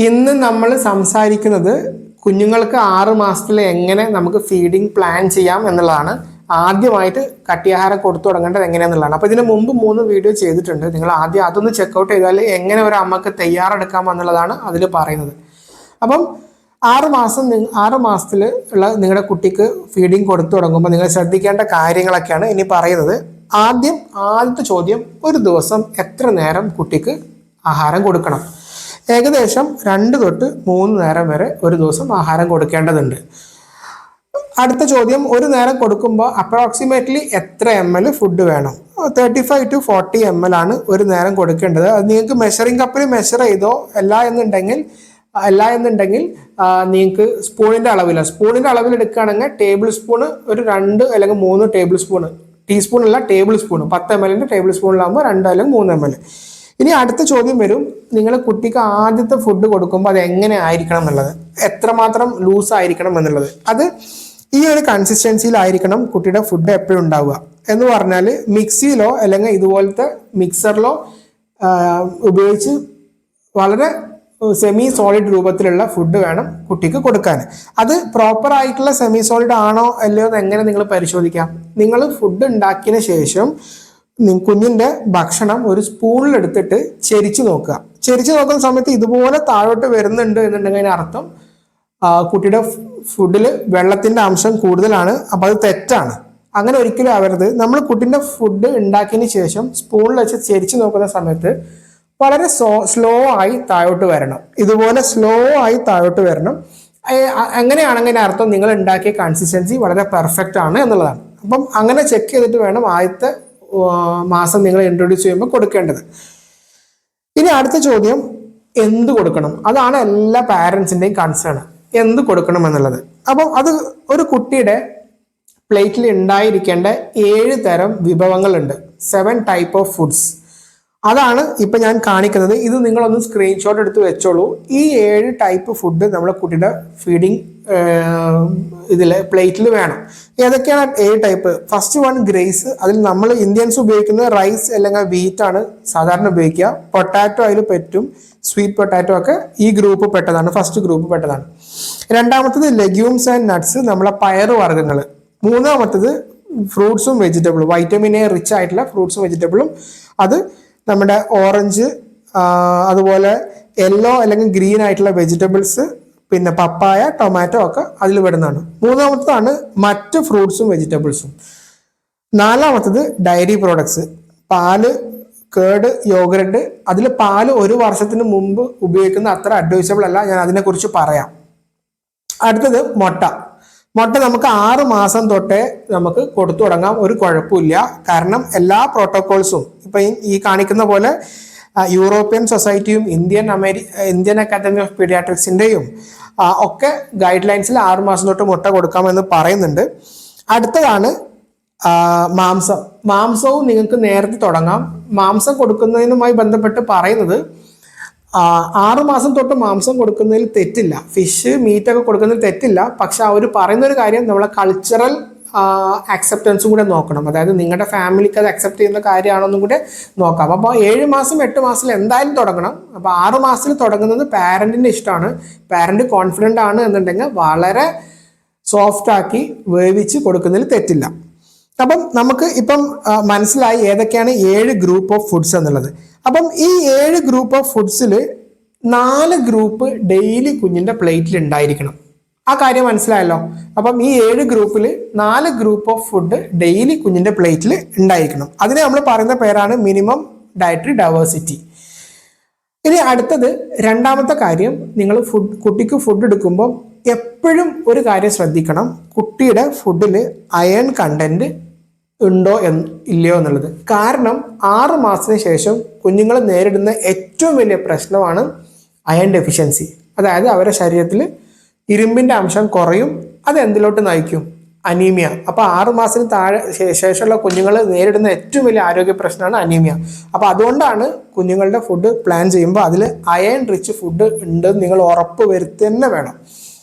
ഇന്ന് നമ്മൾ സംസാരിക്കുന്നത് കുഞ്ഞുങ്ങൾക്ക് 6 മാസത്തിൽ എങ്ങനെ നമുക്ക് ഫീഡിങ് പ്ലാൻ ചെയ്യാം എന്നുള്ളതാണ്. ആദ്യമായിട്ട് കട്ടിയാഹാരം കൊടുത്തു തുടങ്ങേണ്ടത് എങ്ങനെയാണെന്നുള്ളതാണ്. അപ്പോൾ ഇതിന് മുമ്പ് 3 വീഡിയോ ചെയ്തിട്ടുണ്ട്. നിങ്ങൾ ആദ്യം അതൊന്ന് ചെക്കൗട്ട് ചെയ്താൽ എങ്ങനെ ഒരു അമ്മക്ക് തയ്യാറെടുക്കാം എന്നുള്ളതാണ് അതിൽ പറയുന്നത്. അപ്പം 6 മാസത്തിൽ ഉള്ള നിങ്ങളുടെ കുട്ടിക്ക് ഫീഡിങ് കൊടുത്തു തുടങ്ങുമ്പോൾ നിങ്ങൾ ശ്രദ്ധിക്കേണ്ട കാര്യങ്ങളൊക്കെയാണ് ഇനി പറയുന്നത്. ആദ്യത്തെ ചോദ്യം, ഒരു ദിവസം എത്ര നേരം കുട്ടിക്ക് ആഹാരം കൊടുക്കണം? ഏകദേശം 2 തൊട്ട് 3 നേരം വരെ ഒരു ദിവസം ആഹാരം കൊടുക്കേണ്ടതുണ്ട്. അടുത്ത ചോദ്യം, ഒരു നേരം കൊടുക്കുമ്പോൾ അപ്രോക്സിമേറ്റ്ലി എത്ര ml ഫുഡ് വേണം? 35 to 40 ml ആണ് ഒരു നേരം കൊടുക്കേണ്ടത്. അത് നിങ്ങൾക്ക് മെഷറിംഗ് കപ്പിൽ മെഷർ ചെയ്തോ, അല്ല എന്നുണ്ടെങ്കിൽ നിങ്ങൾക്ക് സ്പൂണിൻ്റെ അളവിൽ എടുക്കുകയാണെങ്കിൽ ടേബിൾ സ്പൂണ് ഒരു 2 അല്ലെങ്കിൽ 3 ടേബിൾ സ്പൂണ്, ടീസ്പൂൺ അല്ല ടേബിൾ സ്പൂണ്, 10 ml ടേബിൾ സ്പൂണിലാകുമ്പോൾ 2 അല്ലെങ്കിൽ 3 ml. ഇനി അടുത്ത ചോദ്യം വരും, നിങ്ങൾ കുട്ടിക്ക് ആദ്യത്തെ ഫുഡ് കൊടുക്കുമ്പോൾ അത് എങ്ങനെ ആയിരിക്കണം എന്നുള്ളത്, എത്രമാത്രം ലൂസ് ആയിരിക്കണം എന്നുള്ളത്. അത് ഈ ഒരു കൺസിസ്റ്റൻസിയിലായിരിക്കണം കുട്ടിയുടെ ഫുഡ് എപ്പോഴും ഉണ്ടാവുക. എന്ന് പറഞ്ഞാൽ മിക്സിയിലോ അല്ലെങ്കിൽ ഇതുപോലത്തെ മിക്സറിലോ ഉപയോഗിച്ച് വളരെ സെമി സോളിഡ് രൂപത്തിലുള്ള ഫുഡ് വേണം കുട്ടിക്ക് കൊടുക്കാൻ. അത് പ്രോപ്പർ ആയിട്ടുള്ള സെമി സോളിഡ് ആണോ അല്ലയോ എന്ന് എങ്ങനെ നിങ്ങൾ പരിശോധിക്കാം? നിങ്ങൾ ഫുഡ് ഉണ്ടാക്കിയതിന് ശേഷം കുഞ്ഞിൻ്റെ ഭക്ഷണം ഒരു സ്പൂണിലെടുത്തിട്ട് ചെരിച്ചു നോക്കുക. ചെരിച്ചു നോക്കുന്ന സമയത്ത് ഇതുപോലെ താഴോട്ട് വരുന്നുണ്ട് എന്നുണ്ടെങ്കിൽ അതിന് അർത്ഥം കുട്ടിയുടെ ഫുഡിൽ വെള്ളത്തിൻ്റെ അംശം കൂടുതലാണ്. അപ്പം അത് തെറ്റാണ്. അങ്ങനെ ഒരിക്കലും ആവരുത്. നമ്മൾ കുട്ടീൻ്റെ ഫുഡ് ഉണ്ടാക്കിയതിന് ശേഷം സ്പൂണിൽ വെച്ച് ചെരിച്ചു നോക്കുന്ന സമയത്ത് വളരെ സ്ലോ ആയി താഴോട്ട് വരണം. ഇതുപോലെ സ്ലോ ആയി താഴോട്ട് വരണം. അങ്ങനെയാണെങ്കിൽ അർത്ഥം നിങ്ങൾ ഉണ്ടാക്കിയ കൺസിസ്റ്റൻസി വളരെ പെർഫെക്റ്റ് ആണ് എന്നുള്ളതാണ്. അപ്പം അങ്ങനെ ചെക്ക് ചെയ്തിട്ട് വേണം ആദ്യത്തെ മാസം നിങ്ങൾ ഇൻട്രൊഡ്യൂസ് ചെയ്യുമ്പോൾ കൊടുക്കേണ്ടത്. ഇനി അടുത്ത ചോദ്യം, എന്ത് കൊടുക്കണം? അതാണ് എല്ലാ പാരൻസിൻ്റെയും കൺസേൺ, എന്ത് കൊടുക്കണം എന്നുള്ളത്. അപ്പം അത് ഒരു കുട്ടിയുടെ പ്ലേറ്റിൽ ഉണ്ടായിരിക്കേണ്ട 7 തരം വിഭവങ്ങളുണ്ട്, 7 ടൈപ്പ് ഓഫ് ഫുഡ്സ്. അതാണ് ഇപ്പം ഞാൻ കാണിക്കുന്നത്. ഇത് നിങ്ങളൊന്ന് സ്ക്രീൻഷോട്ട് എടുത്ത് വെച്ചോളൂ. ഈ 7 ടൈപ്പ് ഫുഡ് നമ്മളെ കുട്ടിയുടെ ഫീഡിങ് പ്ലേറ്റിൽ വേണം. ഏതൊക്കെയാണ് 7 ടൈപ്പ്? First one, grace. അതിൽ നമ്മൾ ഇന്ത്യൻസ് ഉപയോഗിക്കുന്നത് റൈസ് അല്ലെങ്കിൽ വീറ്റ് ആണ് സാധാരണ ഉപയോഗിക്കുക. പൊട്ടാറ്റോ അതിൽ പറ്റും, സ്വീറ്റ് പൊട്ടാറ്റോ ഒക്കെ ഈ ഗ്രൂപ്പ് പെട്ടതാണ്, ഫസ്റ്റ് ഗ്രൂപ്പ് പെട്ടതാണ്. രണ്ടാമത്തത് ലെഗ്യൂംസ് ആൻഡ് നട്ട്സ്, നമ്മളെ പയറ് വർഗ്ഗങ്ങൾ. മൂന്നാമത്തത് ഫ്രൂട്ട്സും വെജിറ്റബിളും, വൈറ്റമിൻ എ റിച്ച് ആയിട്ടുള്ള ഫ്രൂട്ട്സും വെജിറ്റബിളും. അത് നമ്മുടെ ഓറഞ്ച്, അതുപോലെ യെല്ലോ അല്ലെങ്കിൽ ഗ്രീൻ ആയിട്ടുള്ള വെജിറ്റബിൾസ്, പിന്നെ പപ്പായ, ടൊമാറ്റോ ഒക്കെ അതിൽ പെടുന്നതാണ്. മൂന്നാമത്തതാണ് മറ്റ് ഫ്രൂട്ട്സും വെജിറ്റബിൾസും. നാലാമത്തത് ഡയറി പ്രോഡക്ട്സ്, പാല്, കേട്, യോഗർട്ട്. അതിൽ പാല് 1 വർഷത്തിന് മുമ്പ് ഉപയോഗിക്കുന്ന അത്ര അഡ്വൈസബിൾ അല്ല, ഞാൻ അതിനെക്കുറിച്ച് പറയാം. അടുത്തത് മുട്ട. നമുക്ക് 6 മാസം തൊട്ടേ നമുക്ക് കൊടുത്തു തുടങ്ങാം, ഒരു കുഴപ്പമില്ല. കാരണം എല്ലാ പ്രോട്ടോകോൾസും ഇപ്പം ഈ കാണിക്കുന്ന പോലെ യൂറോപ്യൻ സൊസൈറ്റിയും ഇന്ത്യൻ അക്കാദമി ഓഫ് പീഡിയാട്രിക്സിൻ്റെയും ഒക്കെ ഗൈഡ് ലൈൻസിൽ 6 മാസം തൊട്ട് മുട്ട കൊടുക്കാമെന്ന് പറയുന്നുണ്ട്. അടുത്തതാണ് മാംസവും നിങ്ങൾക്ക് നേരത്തെ തുടങ്ങാം. മാംസം കൊടുക്കുന്നതിനുമായി ബന്ധപ്പെട്ട് പറയുന്നത് 6 മാസം തൊട്ട് മാംസം കൊടുക്കുന്നതിൽ തെറ്റില്ല, ഫിഷ്, മീറ്റൊക്കെ കൊടുക്കുന്നതിൽ തെറ്റില്ല. പക്ഷെ അവർ പറയുന്നൊരു കാര്യം, നമ്മളെ കൾച്ചറൽ ആക്സെപ്റ്റൻസും കൂടെ നോക്കണം. അതായത് നിങ്ങളുടെ ഫാമിലിക്ക് അത് അക്സെപ്റ്റ് ചെയ്യുന്ന കാര്യമാണെന്നും കൂടെ നോക്കാം. അപ്പോൾ 7 മാസം 8 മാസത്തിൽ എന്തായാലും തുടങ്ങണം. അപ്പോൾ 6 മാസത്തിൽ തുടങ്ങുന്നത് പാരൻറ്റിൻ്റെ ഇഷ്ടമാണ്. പാരൻറ്റ് കോൺഫിഡൻ്റ് ആണ് എന്നുണ്ടെങ്കിൽ വളരെ സോഫ്റ്റ് ആക്കി വേവിച്ച് കൊടുക്കുന്നതിൽ തെറ്റില്ല. അപ്പം നമുക്ക് ഇപ്പം മനസ്സിലായി ഏതൊക്കെയാണ് 7 ഗ്രൂപ്പ് ഓഫ് ഫുഡ്സ് എന്നുള്ളത്. അപ്പം ഈ 7 ഗ്രൂപ്പ് ഓഫ് ഫുഡ്സിൽ 4 ഗ്രൂപ്പ് ഡെയിലി കുഞ്ഞിൻ്റെ പ്ലേറ്റിൽ ഉണ്ടായിരിക്കണം. ആ കാര്യം മനസ്സിലായല്ലോ. അപ്പം ഈ 7 ഗ്രൂപ്പിൽ 4 ഗ്രൂപ്പ് ഓഫ് ഫുഡ് ഡെയിലി കുഞ്ഞിൻ്റെ പ്ലേറ്റിൽ ഉണ്ടായിരിക്കണം. അതിനെ നമ്മൾ പറയുന്ന പേരാണ് മിനിമം ഡയറ്ററി ഡൈവേഴ്സിറ്റി. ഇനി അടുത്തത്, രണ്ടാമത്തെ കാര്യം, നിങ്ങൾ കുട്ടിക്ക് ഫുഡ് എടുക്കുമ്പോൾ എപ്പോഴും ഒരു കാര്യം ശ്രദ്ധിക്കണം, കുട്ടിയുടെ ഫുഡിൽ അയൺ കണ്ടന്റ് ഉണ്ടോ ഇല്ലയോ എന്നുള്ളത്. കാരണം 6 മാസത്തിന് ശേഷം കുഞ്ഞുങ്ങൾ നേരിടുന്ന ഏറ്റവും വലിയ പ്രശ്നമാണ് അയൺ ഡെഫിഷ്യൻസി. അതായത് അവരുടെ ശരീരത്തിൽ ഇരുമ്പിൻ്റെ അംശം കുറയും. അത് എന്തിലോട്ട് നയിക്കും? അനീമിയ. അപ്പോൾ 6 മാസത്തിന് ശേഷമുള്ള കുഞ്ഞുങ്ങൾ നേരിടുന്ന ഏറ്റവും വലിയ ആരോഗ്യ പ്രശ്നമാണ് അനീമിയ. അപ്പോൾ അതുകൊണ്ടാണ് കുഞ്ഞുങ്ങളുടെ ഫുഡ് പ്ലാൻ ചെയ്യുമ്പോൾ അതിൽ അയൺ റിച്ച് ഫുഡ് ഉണ്ട് നിങ്ങൾ ഉറപ്പ് വരുത്തി തന്നെ വേണം.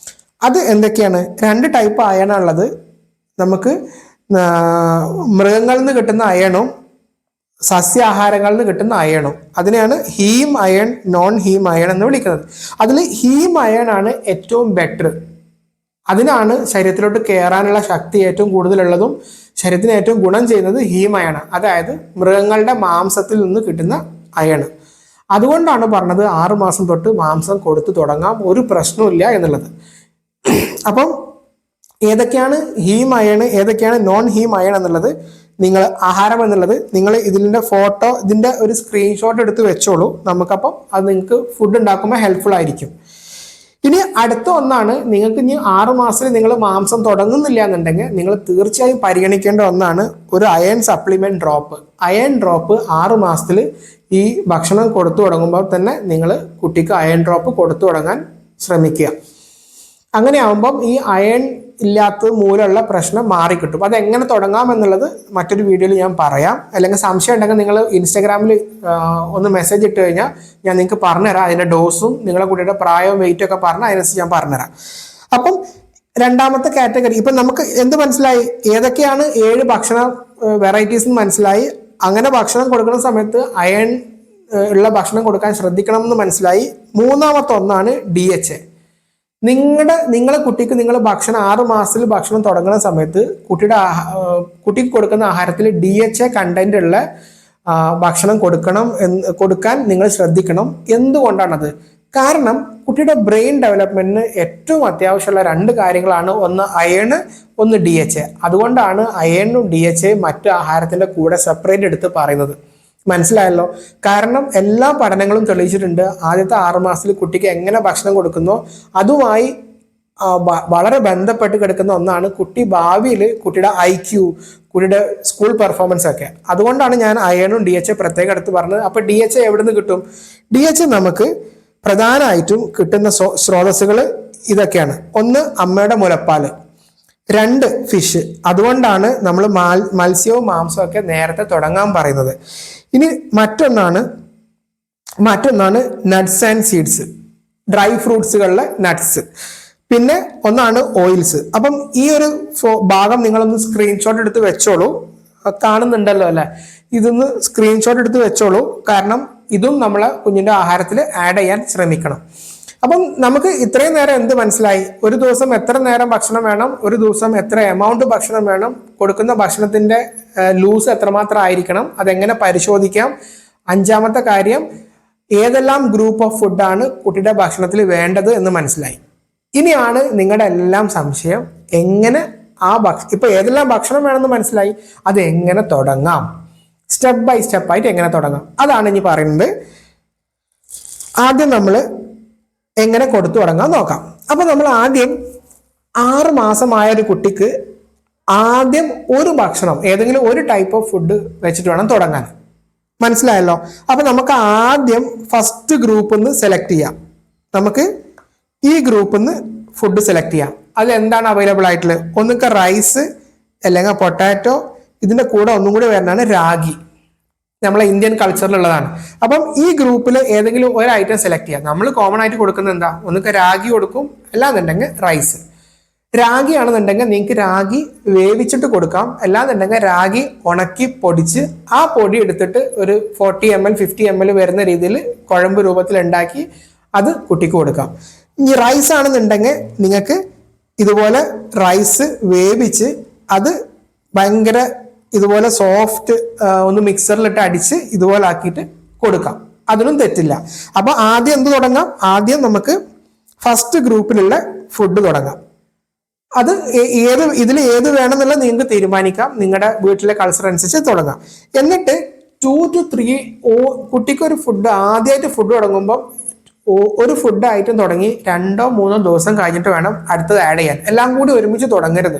അത് എന്തൊക്കെയാണ്? 2 ടൈപ്പ് അയണുള്ളത്. നമുക്ക് മൃഗങ്ങളിൽ നിന്ന് കിട്ടുന്ന അയണും സസ്യാഹാരങ്ങളിൽ നിന്ന് കിട്ടുന്ന അയണും. അതിനെയാണ് haem iron, non haem iron എന്ന് വിളിക്കുന്നത്. അതിൽ ഹീം അയൺ ആണ് ഏറ്റവും ബെറ്റർ. അതിനാണ് ശരീരത്തിലോട്ട് കയറാനുള്ള ശക്തി ഏറ്റവും കൂടുതലുള്ളതും ശരീരത്തിന് ഏറ്റവും ഗുണം ചെയ്യുന്നത് ഹീം അയൺ, അതായത് മൃഗങ്ങളുടെ മാംസത്തിൽ നിന്ന് കിട്ടുന്ന അയൺ. അതുകൊണ്ടാണ് പറഞ്ഞത് 6 മാസം തൊട്ട് മാംസം കൊടുത്തു തുടങ്ങാം, ഒരു പ്രശ്നമില്ല എന്നുള്ളത്. അപ്പം ഏതൊക്കെയാണ് ഹീം അയൺ, ഏതൊക്കെയാണ് നോൺ ഹീം അയൺ എന്നുള്ളത്, നിങ്ങൾ ആഹാരം എന്നുള്ളത് നിങ്ങൾ ഇതിൻ്റെ ഫോട്ടോ, ഇതിൻ്റെ ഒരു സ്ക്രീൻഷോട്ട് എടുത്ത് വെച്ചോളൂ. നമുക്കപ്പം അത് നിങ്ങൾക്ക് ഫുഡ് ഉണ്ടാക്കുമ്പോൾ ഹെൽപ്ഫുൾ ആയിരിക്കും. ഇനി അടുത്ത ഒന്നാണ്, നിങ്ങൾക്ക് ഇനി 6 മാസത്തിൽ നിങ്ങൾ മാംസം തുടങ്ങുന്നില്ല എന്നുണ്ടെങ്കിൽ നിങ്ങൾ തീർച്ചയായും പരിഗണിക്കേണ്ട ഒന്നാണ് ഒരു iron supplement drop. Iron drop 6 മാസത്തിൽ ഈ ഭക്ഷണം കൊടുത്തു തുടങ്ങുമ്പോൾ തന്നെ നിങ്ങൾ കുട്ടിക്ക് അയൺ ഡ്രോപ്പ് കൊടുത്തു തുടങ്ങാൻ ശ്രമിക്കുക. അങ്ങനെ ആകുമ്പം ഈ അയൺ ഇല്ലാത്തത് മൂലമുള്ള പ്രശ്നം മാറിക്കിട്ടും. അതെങ്ങനെ തുടങ്ങാം എന്നുള്ളത് മറ്റൊരു വീഡിയോയിൽ ഞാൻ പറയാം. അല്ലെങ്കിൽ സംശയം ഉണ്ടെങ്കിൽ നിങ്ങൾ ഇൻസ്റ്റാഗ്രാമിൽ ഒന്ന് മെസ്സേജ് ഇട്ട് കഴിഞ്ഞാൽ ഞാൻ നിങ്ങൾക്ക് പറഞ്ഞുതരാം. അതിൻ്റെ ഡോസും നിങ്ങളുടെ കുട്ടിയുടെ പ്രായവും വെയിറ്റും ഒക്കെ പറഞ്ഞാൽ അതിനനുസരിച്ച് ഞാൻ പറഞ്ഞുതരാം. അപ്പം രണ്ടാമത്തെ കാറ്റഗറി, ഇപ്പം നമുക്ക് എന്ത് മനസ്സിലായി? ഏതൊക്കെയാണ് 7 ഭക്ഷണ വെറൈറ്റീസ് എന്ന് മനസ്സിലായി. അങ്ങനെ ഭക്ഷണം കൊടുക്കുന്ന സമയത്ത് അയൺ ഉള്ള ഭക്ഷണം കൊടുക്കാൻ ശ്രദ്ധിക്കണം എന്ന് മനസ്സിലായി. മൂന്നാമത്തെ ഒന്നാണ് DHA. നിങ്ങളെ കുട്ടിക്ക് നിങ്ങൾ ഭക്ഷണം 6 മാസത്തിൽ ഭക്ഷണം തുടങ്ങുന്ന സമയത്ത് കുട്ടിക്ക് കൊടുക്കുന്ന ആഹാരത്തിൽ DHA കണ്ടന്റ് ഉള്ള ഭക്ഷണം കൊടുക്കാൻ നിങ്ങൾ ശ്രദ്ധിക്കണം. എന്തുകൊണ്ടാണത്? കാരണം കുട്ടിയുടെ ബ്രെയിൻ ഡെവലപ്മെന്റിന് ഏറ്റവും അത്യാവശ്യമുള്ള 2 കാര്യങ്ങളാണ്, ഒന്ന് അയണ്, ഒന്ന് DHA. അതുകൊണ്ടാണ് അയണും DHA മറ്റു ആഹാരത്തിന്റെ കൂടെ സെപ്പറേറ്റ് എടുത്ത് പറയുന്നത്. മനസ്സിലായല്ലോ? കാരണം എല്ലാ പഠനങ്ങളും തെളിയിച്ചിട്ടുണ്ട്, ആദ്യത്തെ 6 മാസത്തിൽ കുട്ടിക്ക് എങ്ങനെ ഭക്ഷണം കൊടുക്കുന്നോ അതുമായി വളരെ ബന്ധപ്പെട്ട് കിടക്കുന്ന ഒന്നാണ് കുട്ടി ഭാവിയിൽ കുട്ടിയുടെ IQ, കുട്ടിയുടെ സ്കൂൾ പെർഫോമൻസ് ഒക്കെ. അതുകൊണ്ടാണ് ഞാൻ അയണും DHA പ്രത്യേകം എടുത്ത് പറഞ്ഞത്. അപ്പൊ DHA എവിടെ നിന്ന് കിട്ടും? DHA നമുക്ക് പ്രധാനമായിട്ടും കിട്ടുന്ന സ്രോതസ്സുകൾ ഇതൊക്കെയാണ്. ഒന്ന് അമ്മയുടെ മുലപ്പാല്, 2 ഫിഷ്. അതുകൊണ്ടാണ് നമ്മൾ മത്സ്യവും മാംസവും ഒക്കെ നേരത്തെ തുടങ്ങാൻ പറയുന്നത്. ഇനി മറ്റൊന്നാണ് നട്ട്സ് ആൻഡ് സീഡ്സ്, ഡ്രൈ ഫ്രൂട്ട്സുകളിലെ നട്ട്സ്. പിന്നെ ഒന്നാണ് ഓയിൽസ്. അപ്പം ഈ ഒരു ഭാഗം നിങ്ങളൊന്ന് സ്ക്രീൻഷോട്ട് എടുത്ത് വെച്ചോളൂ. കാണുന്നുണ്ടല്ലോ അല്ലെ? ഇതൊന്ന് സ്ക്രീൻഷോട്ട് എടുത്ത് വെച്ചോളൂ. കാരണം ഇതും നമ്മളെ കുഞ്ഞിന്റെ ആഹാരത്തിൽ ആഡ് ചെയ്യാൻ ശ്രമിക്കണം. അപ്പം നമുക്ക് ഇത്രയും നേരം എന്ത് മനസ്സിലായി? ഒരു ദിവസം എത്ര നേരം ഭക്ഷണം വേണം, ഒരു ദിവസം എത്ര എമൗണ്ട് ഭക്ഷണം വേണം, കൊടുക്കുന്ന ഭക്ഷണത്തിന്റെ ലൂസ് എത്രമാത്രം ആയിരിക്കണം, അതെങ്ങനെ പരിശോധിക്കാം. 5ാമത്തെ കാര്യം, ഏതെല്ലാം ഗ്രൂപ്പ് ഓഫ് ഫുഡാണ് കുട്ടിയുടെ ഭക്ഷണത്തിൽ വേണ്ടത് എന്ന് മനസ്സിലായി. ഇനിയാണ് നിങ്ങളുടെ എല്ലാം സംശയം, എങ്ങനെ ഇപ്പൊ ഏതെല്ലാം ഭക്ഷണം വേണമെന്ന് മനസ്സിലായി, അത് എങ്ങനെ തുടങ്ങാം, സ്റ്റെപ്പ് ബൈ സ്റ്റെപ്പ് ആയിട്ട് എങ്ങനെ തുടങ്ങാം, അതാണ് ഇനി പറയുന്നത്. ആദ്യം നമ്മൾ എങ്ങനെ കൊടുത്തു തുടങ്ങാൻ നോക്കാം. അപ്പൊ നമ്മൾ ആദ്യം 6 മാസമായ ഒരു കുട്ടിക്ക് ആദ്യം ഒരു ഭക്ഷണം, ഏതെങ്കിലും ഒരു ടൈപ്പ് ഓഫ് ഫുഡ് വെച്ചിട്ട് വേണം തുടങ്ങാൻ. മനസ്സിലായല്ലോ? അപ്പൊ നമുക്ക് ആദ്യം ഫസ്റ്റ് ഗ്രൂപ്പിൽ നിന്ന് സെലക്ട് ചെയ്യാം. നമുക്ക് ഈ ഗ്രൂപ്പിൽ നിന്ന് ഫുഡ് സെലക്ട് ചെയ്യാം. അത് എന്താണ് അവൈലബിൾ ആയിട്ടുള്ളത്? ഒന്നൊക്കെ റൈസ്, അല്ലെങ്കിൽ പൊട്ടാറ്റോ, ഇതിന്റെ കൂടെ ഒന്നും കൂടി വരുന്നതാണ് രാഗി. നമ്മളെ ഇന്ത്യൻ കൾച്ചറിലുള്ളതാണ്. അപ്പം ഈ ഗ്രൂപ്പിൽ ഏതെങ്കിലും ഒരു ഐറ്റം സെലക്ട് ചെയ്യാം. നമ്മൾ കോമൺ ആയിട്ട് കൊടുക്കുന്നത് എന്താ? ഒന്നൊക്കെ രാഗി കൊടുക്കും, അല്ലാന്നുണ്ടെങ്കിൽ റൈസ്. രാഗി ആണെന്നുണ്ടെങ്കിൽ നിങ്ങൾക്ക് രാഗി വേവിച്ചിട്ട് കൊടുക്കാം, അല്ലാന്നുണ്ടെങ്കിൽ രാഗി ഉണക്കി പൊടിച്ച് ആ പൊടി എടുത്തിട്ട് ഒരു 40 ml 50 ml വരുന്ന രീതിയിൽ കുഴമ്പ് രൂപത്തിൽ ഉണ്ടാക്കി അത് കുട്ടിക്ക് കൊടുക്കാം. ഇനി റൈസ് ആണെന്നുണ്ടെങ്കിൽ നിങ്ങൾക്ക് ഇതുപോലെ റൈസ് വേവിച്ച് അത് ഭയങ്കര ഇതുപോലെ സോഫ്റ്റ് ഒന്ന് മിക്സറിലിട്ട് അടിച്ച് ഇതുപോലെ ആക്കിയിട്ട് കൊടുക്കാം. അതിനും തെറ്റില്ല. അപ്പൊ ആദ്യം എന്ത് തുടങ്ങാം? ആദ്യം നമുക്ക് ഫസ്റ്റ് ഗ്രൂപ്പിലുള്ള ഫുഡ് തുടങ്ങാം. അത് ഇതിൽ ഏത് വേണമെന്നുള്ളത് നിങ്ങൾക്ക് തീരുമാനിക്കാം. നിങ്ങളുടെ വീട്ടിലെ കൾച്ചർ അനുസരിച്ച് തുടങ്ങാം. എന്നിട്ട് 2 to 3 കുട്ടിക്ക് ഒരു ഫുഡ് ആദ്യമായിട്ട് ഫുഡ് തുടങ്ങുമ്പോൾ ഒരു ഫുഡ് ഐറ്റം തുടങ്ങി 2 or 3 ദിവസം കഴിഞ്ഞിട്ട് വേണം അടുത്തത് ആഡ് ചെയ്യാൻ. എല്ലാം കൂടി ഒരുമിച്ച് തുടങ്ങരുത്.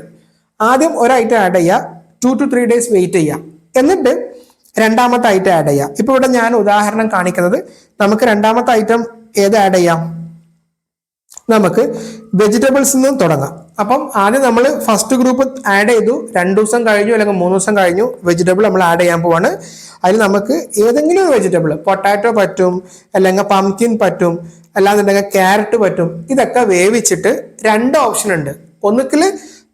ആദ്യം ഒരു ഐറ്റം ആഡ് ചെയ്യുക, 2 to 3 days വെയിറ്റ് ചെയ്യാം, എന്നിട്ട് രണ്ടാമത്തെ ഐറ്റം ആഡ് ചെയ്യാം. ഇപ്പൊ ഇവിടെ ഞാൻ ഉദാഹരണം കാണിക്കുന്നത്, നമുക്ക് രണ്ടാമത്തെ ഐറ്റം ഏത് ആഡ് ചെയ്യാം? നമുക്ക് വെജിറ്റബിൾസ് നിന്നും തുടങ്ങാം. അപ്പം ആദ്യം നമ്മൾ ഫസ്റ്റ് ഗ്രൂപ്പ് ആഡ് ചെയ്തു, 2 ദിവസം കഴിഞ്ഞു അല്ലെങ്കിൽ 3 ദിവസം കഴിഞ്ഞു വെജിറ്റബിൾ നമ്മൾ ആഡ് ചെയ്യാൻ പോവാണ്. അതിൽ നമുക്ക് ഏതെങ്കിലും ഒരു വെജിറ്റബിൾ, പൊട്ടാറ്റോ പറ്റും, അല്ലെങ്കിൽ പംകിൻ പറ്റും, അല്ലാന്നുണ്ടെങ്കിൽ ക്യാരറ്റ് പറ്റും. ഇതൊക്കെ വേവിച്ചിട്ട് 2 ഓപ്ഷൻ ഉണ്ട്. ഒന്നുകിൽ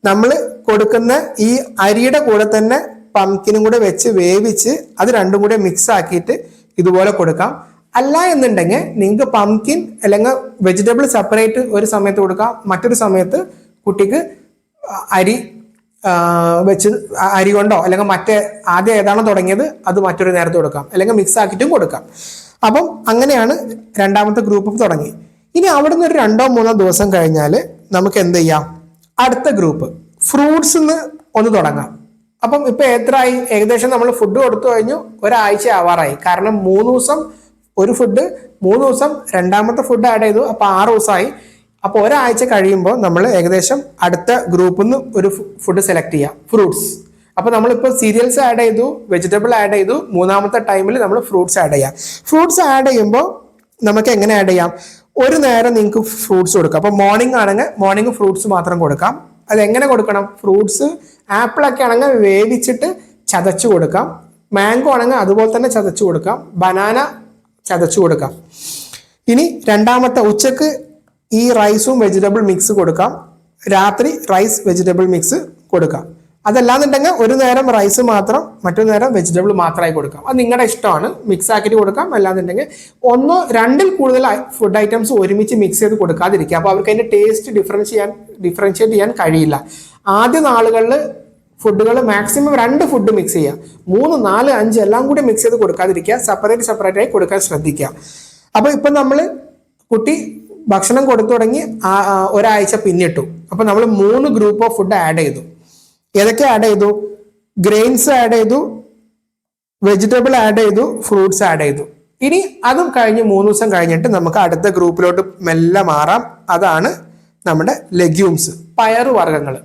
നമ്മൾ കൊടുക്കുന്ന ഈ അരിയുടെ കൂടെ തന്നെ പംകിനും കൂടെ വെച്ച് വേവിച്ച് അത് രണ്ടും കൂടെ മിക്സ് ആക്കിയിട്ട് ഇതുപോലെ കൊടുക്കാം. അല്ല എന്നുണ്ടെങ്കിൽ നിങ്ങൾക്ക് പംകിൻ അല്ലെങ്കിൽ വെജിറ്റബിൾ സെപ്പറേറ്റ് ഒരു സമയത്ത് കൊടുക്കാം, മറ്റൊരു സമയത്ത് കുട്ടിക്ക് അരി വെച്ച് അരി കൊണ്ടോ അല്ലെങ്കിൽ മറ്റേ ആദ്യം ഏതാണോ തുടങ്ങിയത് അത് മറ്റൊരു നേരത്ത് കൊടുക്കാം, അല്ലെങ്കിൽ മിക്സ് ആക്കിയിട്ടും കൊടുക്കാം. അപ്പം അങ്ങനെയാണ് രണ്ടാമത്തെ ഗ്രൂപ്പ് തുടങ്ങി. ഇനി അവിടുന്ന് ഒരു 2-3 ദിവസം കഴിഞ്ഞാൽ നമുക്ക് എന്ത് ചെയ്യാം, അടുത്ത ഗ്രൂപ്പ് ഫ്രൂട്ട്സ് ഒന്ന് തുടങ്ങാം. അപ്പം ഇപ്പൊ എത്രയായി, ഏകദേശം നമ്മൾ ഫുഡ് കൊടുത്തു കഴിഞ്ഞു, ഒരാഴ്ച ആവാറായി. കാരണം 3 ദിവസം ഒരു ഫുഡ്, 3 ദിവസം രണ്ടാമത്തെ ഫുഡ് ആഡ് ചെയ്തു, അപ്പൊ 6 ദിവസമായി. അപ്പൊ ഒരാഴ്ച കഴിയുമ്പോൾ നമ്മൾ ഏകദേശം അടുത്ത ഗ്രൂപ്പിൽ നിന്ന് ഒരു ഫുഡ് സെലക്ട് ചെയ്യാം, ഫ്രൂട്ട്സ്. അപ്പൊ നമ്മളിപ്പോൾ സീരിയൽസ് ആഡ് ചെയ്തു, വെജിറ്റബിൾ ആഡ് ചെയ്തു, മൂന്നാമത്തെ ടൈമിൽ നമ്മൾ ഫ്രൂട്ട്സ് ആഡ് ചെയ്യാം. ഫ്രൂട്ട്സ് ആഡ് ചെയ്യുമ്പോൾ നമുക്ക് എങ്ങനെ ആഡ് ചെയ്യാം, ഒരു നേരം നിങ്ങൾക്ക് ഫ്രൂട്ട്സ് കൊടുക്കാം. അപ്പൊ മോർണിംഗ് ആണെങ്കിൽ മോർണിംഗ് ഫ്രൂട്ട്സ് മാത്രം കൊടുക്കാം. അത് എങ്ങനെ കൊടുക്കണം, ഫ്രൂട്ട്സ് ആപ്പിളൊക്കെ ആണെങ്കിൽ വേവിച്ചിട്ട് ചതച്ചു കൊടുക്കാം, മാംഗോ ആണെങ്കിൽ അതുപോലെ തന്നെ ചതച്ചു കൊടുക്കാം, ബനാന ചതച്ചു കൊടുക്കാം. ഇനി രണ്ടാമത്തെ ഉച്ചക്ക് ഈ റൈസും വെജിറ്റബിൾ മിക്സ് കൊടുക്കാം, രാത്രി റൈസ് വെജിറ്റബിൾ മിക്സ് കൊടുക്കാം. അതല്ലാന്നുണ്ടെങ്കിൽ ഒരു നേരം റൈസ് മാത്രം, മറ്റൊരു നേരം വെജിറ്റബിൾ മാത്രമായി കൊടുക്കാം. അത് നിങ്ങളുടെ ഇഷ്ടമാണ്, മിക്സ് ആക്കിയിട്ട് കൊടുക്കാം. അല്ലാന്നുണ്ടെങ്കിൽ 1-2 കൂടുതൽ ഫുഡ് ഐറ്റംസ് ഒരുമിച്ച് മിക്സ് ചെയ്ത് കൊടുക്കാതിരിക്കുക. അപ്പോൾ അവർക്ക് അതിൻ്റെ ടേസ്റ്റ് ഡിഫറൻഷിയേറ്റ് ചെയ്യാൻ കഴിയില്ല. ആദ്യ നാളുകളിൽ ഫുഡുകൾ മാക്സിമം 2 ഫുഡ് മിക്സ് ചെയ്യുക, 3, 4, 5 എല്ലാം കൂടി മിക്സ് ചെയ്ത് കൊടുക്കാതിരിക്കുക, സെപ്പറേറ്റ് ആയി കൊടുക്കാൻ ശ്രദ്ധിക്കുക. അപ്പോൾ ഇപ്പം നമ്മൾ കുട്ടി ഭക്ഷണം കൊടുത്തു തുടങ്ങി ഒരാഴ്ച പിന്നിട്ടു. അപ്പം നമ്മൾ 3 ഗ്രൂപ്പ് ഓഫ് ഫുഡ് ആഡ് ചെയ്തു. ഏതൊക്കെ ആഡ് ചെയ്തു, ഗ്രെയിൻസ് ആഡ് ചെയ്തു, വെജിറ്റബിൾ ആഡ് ചെയ്തു, ഫ്രൂട്ട്സ് ആഡ് ചെയ്തു. ഇനി അതും കഴിഞ്ഞ് 3 ദിവസം കഴിഞ്ഞിട്ട് നമുക്ക് അടുത്ത ഗ്രൂപ്പിലോട്ട് മെല്ലെ മാറാം. അതാണ് നമ്മുടെ ലെഗ്യൂംസ്, പയറുവർഗ്ഗങ്ങൾ.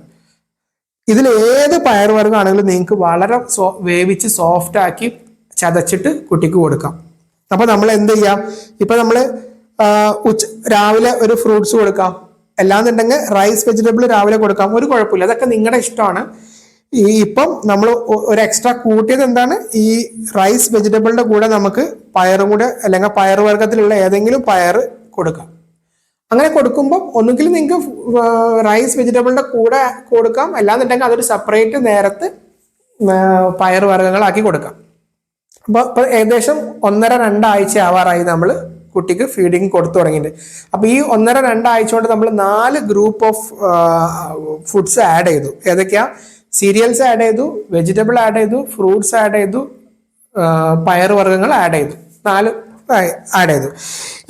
ഇതിൽ ഏത് പയറുവർഗ്ഗമാണെങ്കിലും നിങ്ങൾക്ക് വളരെ വേവിച്ച് സോഫ്റ്റ് ആക്കി ചതച്ചിട്ട് കുട്ടിക്ക് കൊടുക്കാം. അപ്പൊ നമ്മൾ എന്ത് ചെയ്യാം, ഇപ്പൊ നമ്മൾ രാവിലെ ഒരു ഫ്രൂട്ട്സ് കൊടുക്കാം, അല്ലാന്നുണ്ടെങ്കിൽ റൈസ് വെജിറ്റബിൾ രാവിലെ കൊടുക്കാം, ഒരു കുഴപ്പമില്ല, അതൊക്കെ നിങ്ങളുടെ ഇഷ്ടമാണ്. ഇപ്പം നമ്മൾ ഒരു എക്സ്ട്രാ കൂട്ടിയത് എന്താണ്, ഈ റൈസ് വെജിറ്റബിളിന്റെ കൂടെ നമുക്ക് പയറും കൂടെ അല്ലെങ്കിൽ പയറുവർഗ്ഗത്തിലുള്ള ഏതെങ്കിലും പയർ കൊടുക്കാം. അങ്ങനെ കൊടുക്കുമ്പോൾ ഒന്നുകിൽ നിങ്ങൾക്ക് റൈസ് വെജിറ്റബിളിന്റെ കൂടെ കൊടുക്കാം, അല്ലാന്നുണ്ടെങ്കിൽ അതൊരു സെപ്പറേറ്റ് നേരത്ത് പയറുവർഗ്ഗങ്ങളാക്കി കൊടുക്കാം. അപ്പോൾ ഏകദേശം 1.5-2 ആഴ്ച ആവാറായി നമ്മൾ കുട്ടിക്ക് ഫീഡിങ് കൊടുത്തു തുടങ്ങിയിട്ട്. അപ്പോൾ ഈ 1.5-2 ആഴ്ച കൊണ്ട് നമ്മൾ 4 ഗ്രൂപ്പ് ഓഫ് ഫുഡ്സ് ആഡ് ചെയ്തു. ഏതൊക്കെയാ, സീരിയൽസ് ആഡ് ചെയ്തു, വെജിറ്റബിൾ ആഡ് ചെയ്തു, ഫ്രൂട്ട്സ് ആഡ് ചെയ്തു, പയറുവർഗ്ഗങ്ങൾ ആഡ് ചെയ്തു, 4 ആഡ് ചെയ്തു.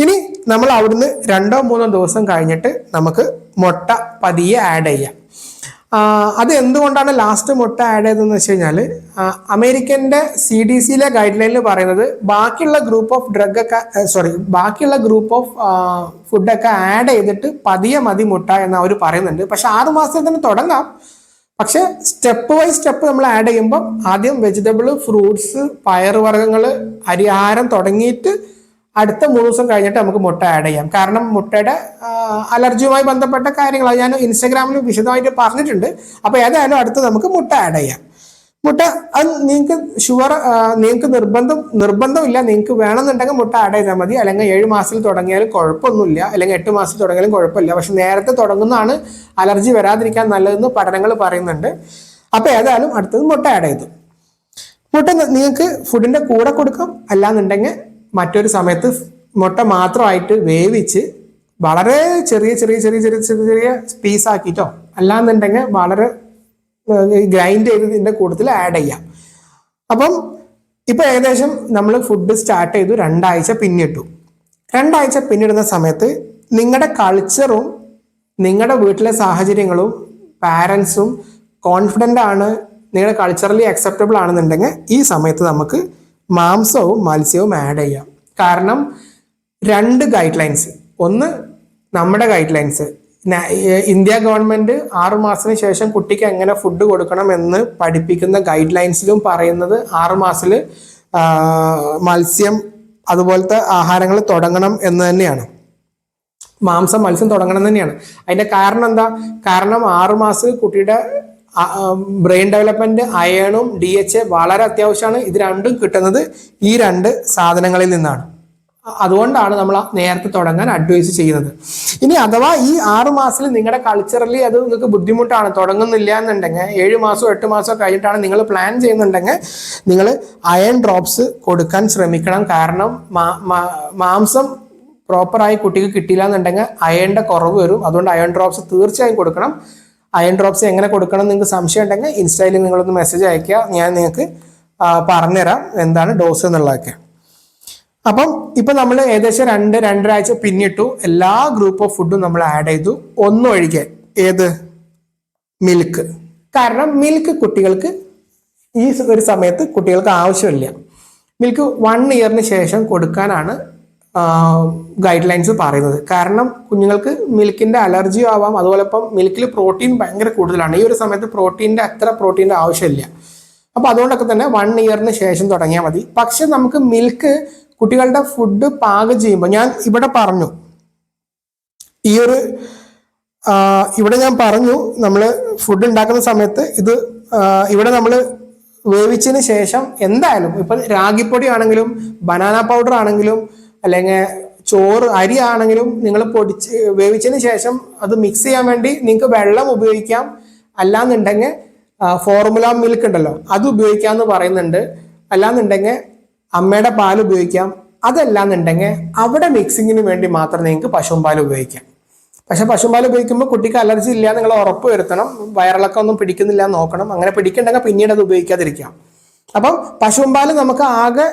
ഇനി നമ്മൾ അവിടുന്ന് 2-3 ദിവസം കഴിഞ്ഞിട്ട് നമുക്ക് മുട്ട പതിയെ ആഡ് ചെയ്യാം. അത് എന്തുകൊണ്ടാണ് ലാസ്റ്റ് മുട്ട ആഡ് ചെയ്തതെന്ന് വെച്ച് കഴിഞ്ഞാൽ, അമേരിക്കൻ്റെ CDCയിലെ ഗൈഡ് ലൈനിൽ പറയുന്നത് ബാക്കിയുള്ള ഗ്രൂപ്പ് ഓഫ് ഫുഡൊക്കെ ആഡ് ചെയ്തിട്ട് പതിയെ മതി മുട്ട എന്ന് അവർ പറയുന്നുണ്ട്. പക്ഷെ 6 മാസത്തിൽ തന്നെ തുടങ്ങാം. പക്ഷെ സ്റ്റെപ്പ് ബൈ സ്റ്റെപ്പ് നമ്മൾ ആഡ് ചെയ്യുമ്പോൾ ആദ്യം വെജിറ്റബിൾ, ഫ്രൂട്ട്സ്, പയറുവർഗ്ഗങ്ങൾ, അരിയാഹാരം തുടങ്ങിയിട്ട് അടുത്ത 3 ദിവസം കഴിഞ്ഞിട്ട് നമുക്ക് മുട്ട ആഡ് ചെയ്യാം. കാരണം മുട്ടയുടെ അലർജിയുമായി ബന്ധപ്പെട്ട കാര്യങ്ങൾ ഞാൻ ഇൻസ്റ്റാഗ്രാമിൽ വിശദമായിട്ട് പറഞ്ഞിട്ടുണ്ട്. അപ്പോൾ ഏതായാലും അടുത്ത് നമുക്ക് മുട്ട ആഡ് ചെയ്യാം. മുട്ട അത് നിങ്ങൾക്ക് നിർബന്ധമില്ല, നിങ്ങൾക്ക് വേണമെന്നുണ്ടെങ്കിൽ മുട്ട ആഡ് ചെയ്താൽ മതി. അല്ലെങ്കിൽ 7 മാസത്തിൽ തുടങ്ങിയാലും കുഴപ്പമൊന്നുമില്ല, അല്ലെങ്കിൽ 8 മാസത്തിൽ തുടങ്ങിയാലും കുഴപ്പമില്ല. പക്ഷെ നേരത്തെ തുടങ്ങുന്നതാണ് അലർജി വരാതിരിക്കാൻ നല്ലതെന്ന് പഠനങ്ങൾ പറയുന്നുണ്ട്. അപ്പോൾ ഏതായാലും അടുത്തത് മുട്ട ആഡ് ചെയ്തു. മുട്ട നിങ്ങൾക്ക് ഫുഡിന്റെ കൂടെ കൊടുക്കാം, അല്ലാന്നുണ്ടെങ്കിൽ മറ്റൊരു സമയത്ത് മുട്ട മാത്രമായിട്ട് വേവിച്ച് വളരെ ചെറിയ പീസാക്കിയിട്ടോ അല്ലാന്നുണ്ടെങ്കിൽ വളരെ ഗ്രൈൻഡ് ചെയ്തതിൻ്റെ കൂട്ടത്തിൽ ആഡ് ചെയ്യാം. അപ്പം ഇപ്പൊ ഏകദേശം നമ്മൾ ഫുഡ് സ്റ്റാർട്ട് ചെയ്തു, 2 ആഴ്ച പിന്നിട്ടു. 2 ആഴ്ച പിന്നിടുന്ന സമയത്ത് നിങ്ങളുടെ കൾച്ചറും നിങ്ങളുടെ വീട്ടിലെ സാഹചര്യങ്ങളും പാരൻസും കോൺഫിഡൻ്റ് ആണ്, നിങ്ങളുടെ കൾച്ചറലി അക്സെപ്റ്റബിൾ ആണെന്നുണ്ടെങ്കിൽ ഈ സമയത്ത് നമുക്ക് മാംസവും മത്സ്യവും ആഡ് ചെയ്യാം. കാരണം 2 ഗൈഡ് ലൈൻസ്, ഒന്ന് നമ്മുടെ ഗൈഡ് ലൈൻസ്, ഇന്ത്യ ഗവൺമെന്റ് 6 മാസത്തിന് ശേഷം കുട്ടിക്ക് എങ്ങനെ ഫുഡ് കൊടുക്കണം എന്ന് പഠിപ്പിക്കുന്ന ഗൈഡ് ലൈൻസിലും പറയുന്നത് 6 മാസത്തിൽ മത്സ്യം അതുപോലത്തെ ആഹാരങ്ങൾ തുടങ്ങണം എന്ന് തന്നെയാണ്. മത്സ്യം തുടങ്ങണം തന്നെയാണ്. അതിന്റെ കാരണം എന്താ? കാരണം 6 മാസം കുട്ടിയുടെ ബ്രെയിൻ ഡെവലപ്മെന്റ്, അയണും DHA വളരെ അത്യാവശ്യമാണ്. ഇത് രണ്ടും കിട്ടുന്നത് ഈ 2 സാധനങ്ങളിൽ നിന്നാണ്. അതുകൊണ്ടാണ് നമ്മൾ നേരത്തെ തുടങ്ങാൻ അഡ്വൈസ് ചെയ്യുന്നത്. ഇനി അഥവാ ഈ 6 മാസത്തിൽ നിങ്ങളുടെ കൾച്ചറലി അത് നിങ്ങൾക്ക് ബുദ്ധിമുട്ടാണ്, തുടങ്ങുന്നില്ല എന്നുണ്ടെങ്കിൽ 7 മാസമോ 8 മാസമോ കഴിഞ്ഞിട്ടാണ് നിങ്ങൾ പ്ലാൻ ചെയ്യുന്നുണ്ടെങ്കിൽ നിങ്ങൾ അയൺ ഡ്രോപ്സ് കൊടുക്കാൻ ശ്രമിക്കണം. കാരണം മാംസം പ്രോപ്പറായി കുട്ടിക്ക് കിട്ടിയില്ല എന്നുണ്ടെങ്കിൽ അയണിന്റെ കുറവ് വരും. അതുകൊണ്ട് അയൺ ഡ്രോപ്സ് തീർച്ചയായും കൊടുക്കണം. അയൺ ഡ്രോപ്സ് എങ്ങനെ കൊടുക്കണം നിങ്ങൾക്ക് സംശയം ഉണ്ടെങ്കിൽ ഇൻസ്റ്റയിൽ നിങ്ങളൊന്ന് മെസ്സേജ് അയക്കുക, ഞാൻ നിങ്ങൾക്ക് പറഞ്ഞുതരാം എന്താണ് ഡോസ് എന്നുള്ളതൊക്കെ. അപ്പം ഇപ്പൊ നമ്മൾ ഏകദേശം 2-2.5 ആഴ്ച പിന്നിട്ടു. എല്ലാ ഗ്രൂപ്പ് ഓഫ് ഫുഡും നമ്മൾ ആഡ് ചെയ്തു. ഒന്നൊഴികെ ഏത്? മിൽക്ക്. കാരണം മിൽക്ക് കുട്ടികൾക്ക് ഈ ഒരു സമയത്ത് കുട്ടികൾക്ക് ആവശ്യമില്ല. മിൽക്ക് 1 ഇയറിന് ശേഷം കൊടുക്കാനാണ് ഗൈഡ് ലൈൻസ് പറയുന്നത്. കാരണം കുഞ്ഞുങ്ങൾക്ക് മിൽക്കിന്റെ അലർജി ആവാം. അതുപോലെ ഇപ്പം മിൽക്കിൽ പ്രോട്ടീൻ ഭയങ്കര കൂടുതലാണ്. ഈ ഒരു സമയത്ത് പ്രോട്ടീൻ്റെ ആവശ്യമില്ല. അപ്പൊ അതുകൊണ്ടൊക്കെ തന്നെ 1 ഇയറിന് ശേഷം തുടങ്ങിയാൽ മതി. പക്ഷെ നമുക്ക് മിൽക്ക് കുട്ടികളുടെ ഫുഡ് പാകം ചെയ്യുമ്പോൾ ഞാൻ ഇവിടെ പറഞ്ഞു, ഇവിടെ ഞാൻ പറഞ്ഞു നമ്മൾ ഫുഡ് ഉണ്ടാക്കുന്ന സമയത്ത് ഇവിടെ നമ്മൾ വേവിച്ചതിന് ശേഷം എന്തായാലും ഇപ്പൊ രാഗിപ്പൊടി ആണെങ്കിലും ബനാന പൗഡർ ആണെങ്കിലും അല്ലെങ്കിൽ ചോറ് അരി ആണെങ്കിലും നിങ്ങൾ വേവിച്ചതിന് ശേഷം അത് മിക്സ് ചെയ്യാൻ വേണ്ടി നിങ്ങൾക്ക് വെള്ളം ഉപയോഗിക്കാം. അല്ലാന്നുണ്ടെങ്കിൽ ഫോർമുല മിൽക്ക് ഉണ്ടല്ലോ അത് ഉപയോഗിക്കാമെന്ന് പറയുന്നുണ്ട്. അല്ലാന്നുണ്ടെങ്കിൽ അമ്മയുടെ പാൽ ഉപയോഗിക്കാം. അതല്ലാന്നുണ്ടെങ്കിൽ അവിടെ മിക്സിങ്ങിന് വേണ്ടി മാത്രം നിങ്ങൾക്ക് പശുമ്പാൽ ഉപയോഗിക്കാം. പക്ഷെ പശുമ്പാൽ ഉപയോഗിക്കുമ്പോൾ കുട്ടിക്ക് അലർജി ഇല്ല നിങ്ങൾ ഉറപ്പ് വരുത്തണം. വയറിളക്കം ഒന്നും പിടിക്കുന്നില്ല നോക്കണം. അങ്ങനെ പിടിക്കണ്ടെങ്കിൽ പിന്നീട് അത് ഉപയോഗിക്കാതിരിക്കാം. അപ്പം പശുമ്പാൽ നമുക്ക് ആകെ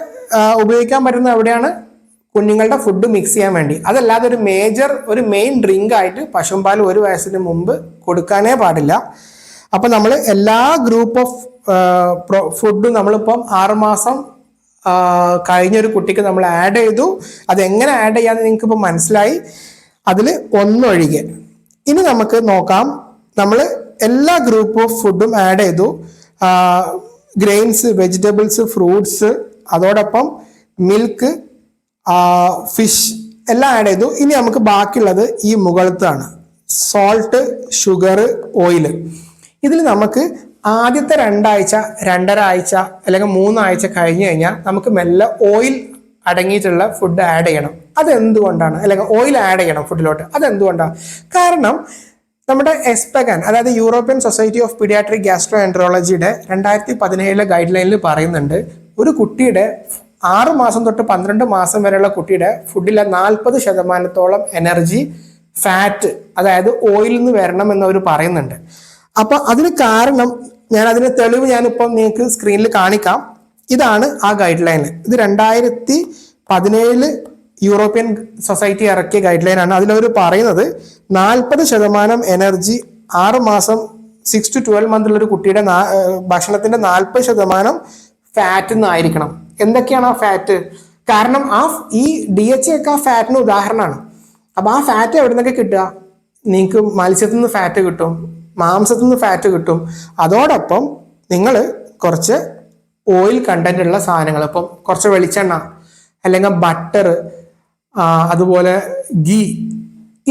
ഉപയോഗിക്കാൻ പറ്റുന്ന എവിടെയാണ്? കുഞ്ഞുങ്ങളുടെ ഫുഡ് മിക്സ് ചെയ്യാൻ വേണ്ടി. അതല്ലാതെ ഒരു മെയിൻ ഡ്രിങ്ക് ആയിട്ട് പശുമ്പാൽ 1 വയസ്സിന് മുമ്പ് കൊടുക്കാനേ പാടില്ല. അപ്പൊ നമ്മൾ എല്ലാ ഗ്രൂപ്പ് ഓഫ് ഫുഡും നമ്മളിപ്പം 6 മാസം കഴിഞ്ഞൊരു കുട്ടിക്ക് നമ്മൾ ആഡ് ചെയ്തു. അതെങ്ങനെ ആഡ് ചെയ്യാന്ന് നിങ്ങൾക്ക് ഇപ്പം മനസ്സിലായി. അതിൽ ഒന്നൊഴികെ ഇനി നമുക്ക് നോക്കാം. നമ്മൾ എല്ലാ ഗ്രൂപ്പ് ഓഫ് ഫുഡും ആഡ് ചെയ്തു. ഗ്രെയിൻസ്, വെജിറ്റബിൾസ്, ഫ്രൂട്ട്സ്, അതോടൊപ്പം മിൽക്ക്, ഫിഷ് എല്ലാം ആഡ് ചെയ്തു. ഇനി നമുക്ക് ബാക്കിയുള്ളത് ഈ മുകളിലത്താണ് സോൾട്ട്, ഷുഗർ, ഓയിൽ. ഇതിൽ നമുക്ക് ആദ്യത്തെ 2 ആഴ്ച 2.5 ആഴ്ച അല്ലെങ്കിൽ 3 ആഴ്ച കഴിഞ്ഞു കഴിഞ്ഞാൽ നമുക്ക് മെല്ലെ ഓയിൽ അടങ്ങിയിട്ടുള്ള ഫുഡ് ആഡ് ചെയ്യണം. അതെന്തുകൊണ്ടാണ്? അല്ലെങ്കിൽ ഓയിൽ ആഡ് ചെയ്യണം ഫുഡിലോട്ട്. അതെന്തുകൊണ്ടാണ്? കാരണം നമ്മുടെ എസ്പെഗാൻ, അതായത് European society of pediatric gastro എൻട്രോളജിയുടെ 2017 ഗൈഡ് ലൈനിൽ പറയുന്നുണ്ട്, ഒരു കുട്ടിയുടെ 6 മാസം തൊട്ട് 12 മാസം വരെയുള്ള കുട്ടിയുടെ ഫുഡിലെ 40% എനർജി ഫാറ്റ്, അതായത് ഓയിലിൽ നിന്ന് വരണം എന്നവർ പറയുന്നുണ്ട്. അപ്പൊ അതിന് കാരണം അതിന്റെ തെളിവ് ഞാനിപ്പം നിങ്ങൾക്ക് സ്ക്രീനിൽ കാണിക്കാം. ഇതാണ് ആ ഗൈഡ് ലൈൻ. ഇത് 2017 യൂറോപ്യൻ സൊസൈറ്റി ഇറക്കിയ ഗൈഡ് ലൈൻ ആണ്. അതിലവർ പറയുന്നത് 40% എനർജി 6 മാസം 6 to 12 മന്തിലുള്ള ഒരു കുട്ടിയുടെ ഭക്ഷണത്തിന്റെ 40% ഫാറ്റ് നിന്നായിരിക്കണം. എന്തൊക്കെയാണ് ആ ഫാറ്റ്? കാരണം ഈ DHA ഒക്കെ ആ ഫാറ്റിന് ഉദാഹരണമാണ്. അപ്പൊ ആ ഫാറ്റ് എവിടെ നിന്നൊക്കെ കിട്ടുക? നിങ്ങൾക്ക് മത്സ്യത്തിൽ നിന്ന് ഫാറ്റ് കിട്ടും, മാംസത്തിൽ നിന്ന് ഫാറ്റ് കിട്ടും. അതോടൊപ്പം നിങ്ങൾ കുറച്ച് ഓയിൽ കണ്ടന്റ് ഉള്ള സാധനങ്ങൾ, ഇപ്പം കുറച്ച് വെളിച്ചെണ്ണ അല്ലെങ്കിൽ ബട്ടർ, അതുപോലെ ഗീ,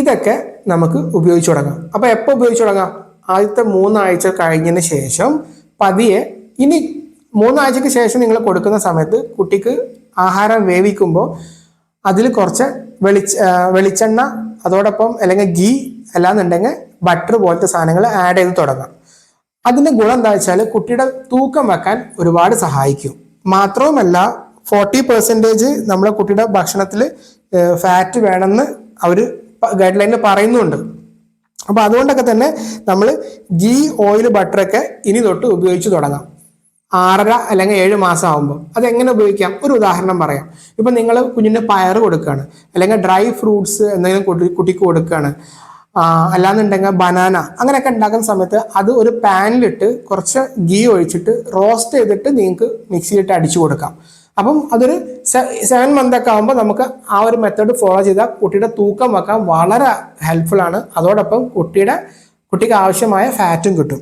ഇതൊക്കെ നമുക്ക് ഉപയോഗിച്ചു തുടങ്ങാം. അപ്പൊ എപ്പോൾ ഉപയോഗിച്ചു തുടങ്ങാം? ആദ്യത്തെ 3 ആഴ്ച കഴിഞ്ഞതിന് ശേഷം പതിയെ. ഇനി 3 ആഴ്ചക്ക് ശേഷം നിങ്ങൾ കൊടുക്കുന്ന സമയത്ത് കുട്ടിക്ക് ആഹാരം വേവിക്കുമ്പോൾ അതിൽ കുറച്ച് വെളിച്ചെണ്ണ, അതോടൊപ്പം അല്ലെങ്കിൽ ഗീ, അല്ലാന്നുണ്ടെങ്കിൽ ബട്ടർ പോലത്തെ സാധനങ്ങൾ ആഡ് ചെയ്ത് തുടങ്ങാം. അതിന്റെ ഗുണം എന്താ വെച്ചാൽ കുട്ടിയുടെ തൂക്കം വെക്കാൻ ഒരുപാട് സഹായിക്കും. മാത്രവുമല്ല 40% നമ്മളെ കുട്ടിയുടെ ഭക്ഷണത്തിൽ ഫാറ്റ് വേണമെന്ന് അവർ ഗൈഡ് ലൈനിൽ പറയുന്നുണ്ട്. അപ്പൊ അതുകൊണ്ടൊക്കെ തന്നെ നമ്മൾ ഗീ, ഓയിൽ, ബട്ടറൊക്കെ ഇനി തൊട്ട് ഉപയോഗിച്ച് തുടങ്ങാം. 6.5 അല്ലെങ്കിൽ 7 മാസം ആകുമ്പോൾ. അതെങ്ങനെ ഉപയോഗിക്കാം? ഒരു ഉദാഹരണം പറയാം. ഇപ്പൊ നിങ്ങൾ കുഞ്ഞിന് പയർ കൊടുക്കുകയാണ്, അല്ലെങ്കിൽ ഡ്രൈ ഫ്രൂട്ട്സ് എന്തെങ്കിലും കുട്ടിക്ക് കൊടുക്കുകയാണ്, അല്ലാന്നുണ്ടെങ്കിൽ ബനാന, അങ്ങനെയൊക്കെ ഉണ്ടാക്കുന്ന സമയത്ത് അത് ഒരു പാനിലിട്ട് കുറച്ച് ഗീ ഒഴിച്ചിട്ട് റോസ്റ്റ് ചെയ്തിട്ട് നിങ്ങൾക്ക് മിക്സിയിലിട്ട് അടിച്ചു കൊടുക്കാം. അപ്പം അതൊരു 7 മന്തൊക്കെ ആകുമ്പോൾ നമുക്ക് ആ ഒരു മെത്തേഡ് ഫോളോ ചെയ്താൽ കുട്ടിയുടെ തൂക്കം വെക്കാൻ വളരെ ഹെൽപ്ഫുൾ ആണ്. അതോടൊപ്പം കുട്ടിക്ക് ആവശ്യമായ ഫാറ്റും കിട്ടും.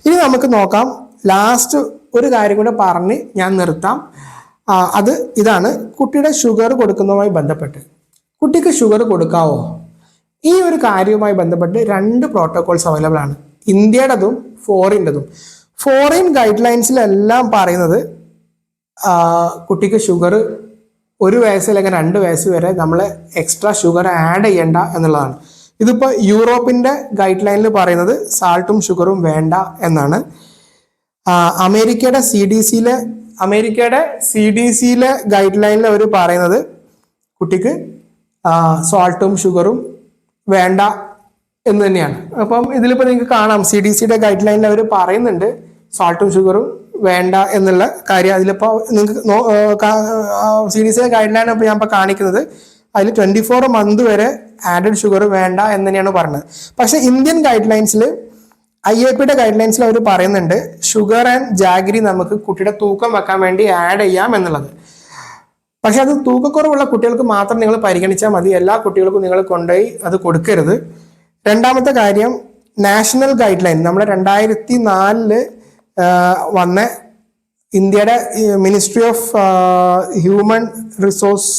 ഇനി നമുക്ക് നോക്കാം, ലാസ്റ്റ് ഒരു കാര്യം കൂടെ പറഞ്ഞ് ഞാൻ നിർത്താം. ഇതാണ് കുട്ടിയുടെ ഷുഗർ കൊടുക്കുന്നതുമായി ബന്ധപ്പെട്ട്. കുട്ടിക്ക് ഷുഗർ കൊടുക്കാവോ? ഈ ഒരു കാര്യവുമായി ബന്ധപ്പെട്ട് 2 പ്രോട്ടോകോൾസ് അവൈലബിൾ ആണ്, ഇന്ത്യയുടേതും ഫോറിൻ്റെതും. ഫോറിൻ ഗൈഡ് ലൈൻസിലെല്ലാം പറയുന്നത് കുട്ടിക്ക് ഷുഗർ 1 വയസ്സ് അല്ലെങ്കിൽ 2 വയസ്സ് വരെ നമ്മൾ എക്സ്ട്രാ ഷുഗർ ആഡ് ചെയ്യേണ്ട എന്നുള്ളതാണ്. ഇതിപ്പോൾ യൂറോപ്പിൻ്റെ ഗൈഡ് ലൈനിൽ പറയുന്നത് സാൾട്ടും ഷുഗറും വേണ്ട എന്നാണ്. അമേരിക്കയുടെ സി ഡി സിയിലെ ഗൈഡ് ലൈനിൽ അവർ പറയുന്നത് കുട്ടിക്ക് സോൾട്ടും ഷുഗറും വേണ്ട എന്ന് തന്നെയാണ്. അപ്പം ഇതിലിപ്പോൾ നിങ്ങൾക്ക് കാണാം സി ഡി സിയുടെ ഗൈഡ് ലൈനിൽ അവർ പറയുന്നുണ്ട് സോൾട്ടും ഷുഗറും വേണ്ട എന്നുള്ള കാര്യം. അതിലിപ്പോൾ നിങ്ങൾക്ക് സി ഡി സിയുടെ ഗൈഡ് ലൈൻ ഇപ്പോൾ ഞാൻ ഇപ്പോൾ കാണിക്കുന്നത് അതിൽ 24 മന്ത് വരെ ആഡഡ് ഷുഗർ വേണ്ട എന്ന് തന്നെയാണ് പറഞ്ഞത്. പക്ഷേ ഇന്ത്യൻ ഗൈഡ് ലൈൻസിൽ IAPയുടെ ഗൈഡ് ലൈൻസിൽ അവർ പറയുന്നുണ്ട് ഷുഗർ ആൻഡ് ജാഗരി നമുക്ക് കുട്ടിയുടെ തൂക്കം വെക്കാൻ വേണ്ടി ആഡ് ചെയ്യാം എന്നുള്ളത്. പക്ഷെ അത് തൂക്കക്കുറവുള്ള കുട്ടികൾക്ക് മാത്രം നിങ്ങൾ പരിഗണിച്ചാൽ മതി, എല്ലാ കുട്ടികൾക്കും നിങ്ങൾ കൊണ്ടുപോയി അത് കൊടുക്കരുത്. രണ്ടാമത്തെ കാര്യം, നാഷണൽ ഗൈഡ് ലൈൻ നമ്മുടെ 2004 വന്ന ഇന്ത്യയുടെ ministry of human resource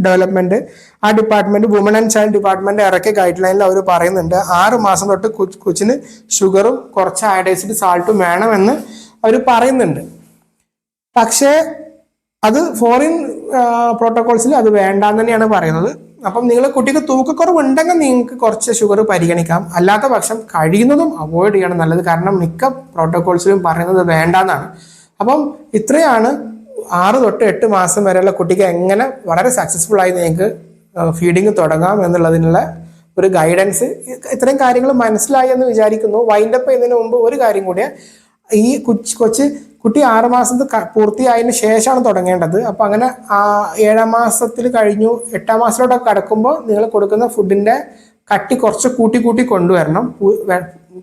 development, ആ department women and child department ഇറക്കിയ ഗൈഡ് ലൈനിൽ അവർ പറയുന്നുണ്ട് 6 മാസം തൊട്ട് കൊച്ചിന് ഷുഗറും കുറച്ച് അയഡൈസ്ഡ് സാൾട്ടും വേണമെന്ന് അവർ പറയുന്നുണ്ട്. പക്ഷേ അത് ഫോറിൻ പ്രോട്ടോകോൾസിൽ അത് വേണ്ടാന്ന് തന്നെയാണ് പറയുന്നത്. അപ്പം നിങ്ങൾ കുട്ടിക്ക് തൂക്കക്കുറവ് ഉണ്ടെങ്കിൽ നിങ്ങൾക്ക് കുറച്ച് ഷുഗർ പരിഗണിക്കാം, അല്ലാത്ത പക്ഷം കഴിയുന്നതും അവോയ്ഡ് ചെയ്യണം നല്ലത്. കാരണം മിക്ക പ്രോട്ടോകോൾസിലും പറയുന്നത് വേണ്ടാന്നാണ്. അപ്പം ഇത്രയാണ് 6 തൊട്ട് 8 മാസം വരെയുള്ള കുട്ടിക്ക് എങ്ങനെ വളരെ സക്സസ്ഫുൾ ആയി നിങ്ങൾക്ക് ഫീഡിങ് തുടങ്ങാം എന്നുള്ളതിനുള്ള ഒരു ഗൈഡൻസ്. ഇത്രയും കാര്യങ്ങൾ മനസ്സിലായി എന്ന് വിചാരിക്കുന്നു. വൈൻഡപ്പ് ചെയ്യുന്നതിന് മുമ്പ് ഒരു കാര്യം കൂടിയാണ്, ഈ കുട്ടി 6 മാസത്ത് പൂർത്തിയായതിനു ശേഷമാണ് തുടങ്ങേണ്ടത്. അപ്പം അങ്ങനെ 7-ാം മാസത്തിൽ കഴിഞ്ഞു 8-ാം മാസത്തിലോട്ടൊക്കെ കടക്കുമ്പോൾ നിങ്ങൾ കൊടുക്കുന്ന ഫുഡിൻ്റെ കട്ടി കുറച്ച് കൂട്ടി കൊണ്ടുവരണം.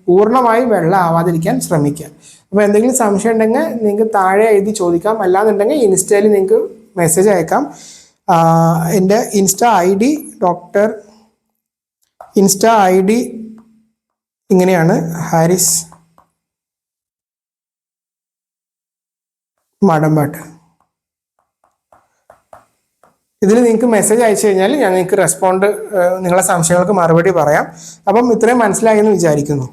പൂർണ്ണമായും വെള്ളം ആവാതിരിക്കാൻ ശ്രമിക്കുക. അപ്പോൾ എന്തെങ്കിലും സംശയം ഉണ്ടെങ്കിൽ നിങ്ങൾക്ക് താഴെ എഴുതി ചോദിക്കാം, അല്ലാന്നുണ്ടെങ്കിൽ ഇൻസ്റ്റയിൽ നിങ്ങൾക്ക് മെസ്സേജ് അയക്കാം. എൻ്റെ ഇൻസ്റ്റ ഐ ഡി ഇങ്ങനെയാണ്, ഹാരിസ് മാടമ്പാട്ട്. ഇതിൽ നിങ്ങൾക്ക് മെസ്സേജ് അയച്ചു കഴിഞ്ഞാൽ ഞാൻ നിങ്ങൾക്ക് നിങ്ങളുടെ സംശയങ്ങൾക്ക് മറുപടി പറയാം. അപ്പം ഇത്രയും മനസ്സിലായി എന്ന് വിചാരിക്കുന്നു.